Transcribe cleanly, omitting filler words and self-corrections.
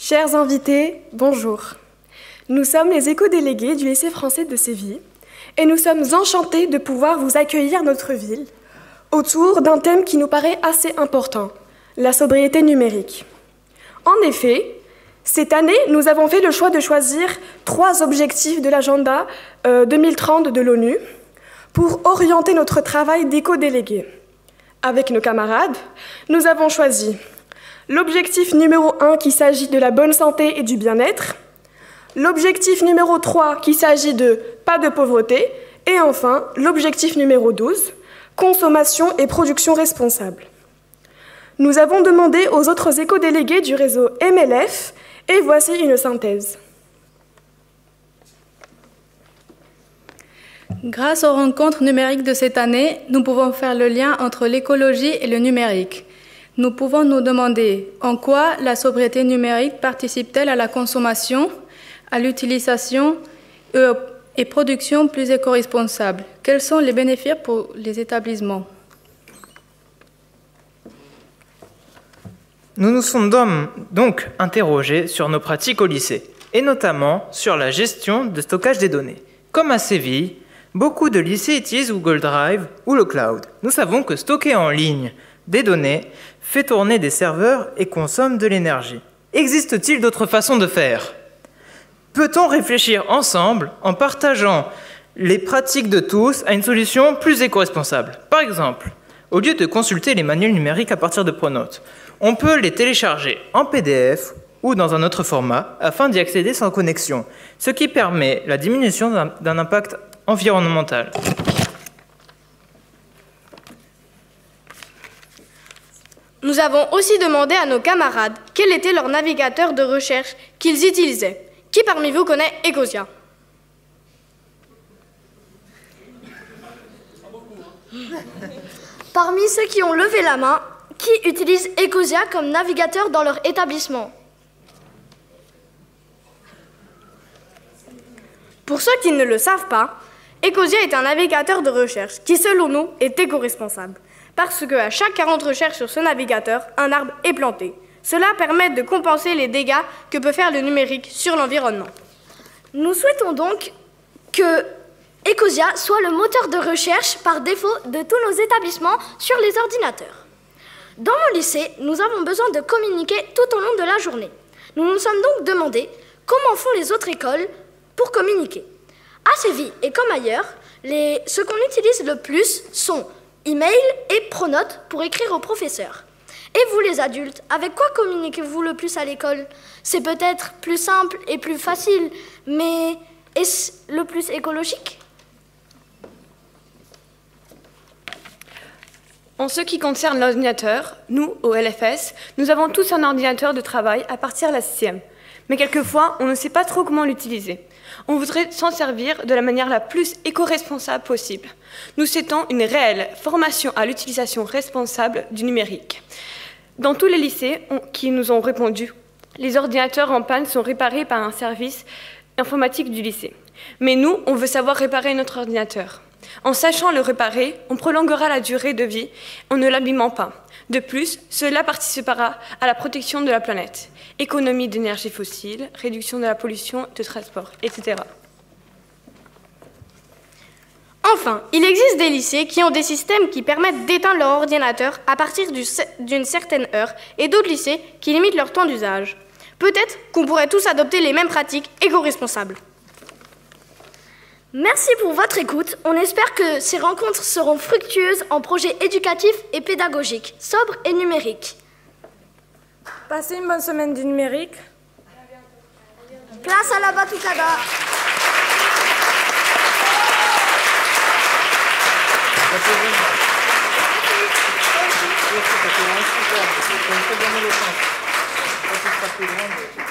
Chers invités, bonjour. Nous sommes les éco-délégués du lycée français de Séville et nous sommes enchantés de pouvoir vous accueillir notre ville autour d'un thème qui nous paraît assez important, la sobriété numérique. En effet, cette année, nous avons fait le choix de choisir 3 objectifs de l'agenda 2030 de l'ONU pour orienter notre travail d'éco-délégués. Avec nos camarades, nous avons choisi l'objectif numéro 1 qui s'agit de la bonne santé et du bien-être, l'objectif numéro 3 qui s'agit de pas de pauvreté, et enfin l'objectif numéro 12, consommation et production responsable. Nous avons demandé aux autres éco-délégués du réseau MLF et voici une synthèse. Grâce aux rencontres numériques de cette année, nous pouvons faire le lien entre l'écologie et le numérique. Nous pouvons nous demander en quoi la sobriété numérique participe-t-elle à la consommation, à l'utilisation et production plus éco-responsable. Quels sont les bénéfices pour les établissements? Nous nous sommes donc interrogés sur nos pratiques au lycée, et notamment sur la gestion de stockage des données. Comme à Séville, beaucoup de lycées utilisent Google Drive ou le cloud. Nous savons que stocker en ligne des données fait tourner des serveurs et consomme de l'énergie. Existe-t-il d'autres façons de faire? Peut-on réfléchir ensemble, en partageant les pratiques de tous, à une solution plus éco-responsable? Par exemple, au lieu de consulter les manuels numériques à partir de Pronote, on peut les télécharger en PDF ou dans un autre format afin d'y accéder sans connexion, ce qui permet la diminution d'un impact environnemental. Nous avons aussi demandé à nos camarades quel était leur navigateur de recherche qu'ils utilisaient. Qui parmi vous connaît Ecosia? Parmi ceux qui ont levé la main, qui utilise Ecosia comme navigateur dans leur établissement? Pour ceux qui ne le savent pas, Ecosia est un navigateur de recherche qui, selon nous, est éco-responsable. Parce qu'à chaque 40 recherches sur ce navigateur, un arbre est planté. Cela permet de compenser les dégâts que peut faire le numérique sur l'environnement. Nous souhaitons donc que Ecosia soit le moteur de recherche par défaut de tous nos établissements sur les ordinateurs. Dans mon lycée, nous avons besoin de communiquer tout au long de la journée. Nous nous sommes donc demandé comment font les autres écoles pour communiquer. À Séville et comme ailleurs, ce qu'on utilise le plus sont email et Pronote pour écrire aux professeurs. Et vous les adultes, avec quoi communiquez-vous le plus à l'école? C'est peut-être plus simple et plus facile, mais est-ce le plus écologique? En ce qui concerne l'ordinateur, nous, au LFS, nous avons tous un ordinateur de travail à partir de la 6e. Mais quelquefois, on ne sait pas trop comment l'utiliser. On voudrait s'en servir de la manière la plus éco-responsable possible. Nous souhaitons une réelle formation à l'utilisation responsable du numérique. Dans tous les lycées qui nous ont répondu, les ordinateurs en panne sont réparés par un service informatique du lycée. Mais nous, on veut savoir réparer notre ordinateur. En sachant le réparer, on prolongera la durée de vie en ne l'abîmant pas. De plus, cela participera à la protection de la planète, économie d'énergie fossile, réduction de la pollution de transport, etc. Enfin, il existe des lycées qui ont des systèmes qui permettent d'éteindre leur ordinateur à partir d'une certaine heure et d'autres lycées qui limitent leur temps d'usage. Peut-être qu'on pourrait tous adopter les mêmes pratiques éco-responsables. Merci pour votre écoute. On espère que ces rencontres seront fructueuses en projets éducatifs et pédagogiques, sobres et numériques. Passez une bonne semaine du numérique. Place à la batucada. Merci.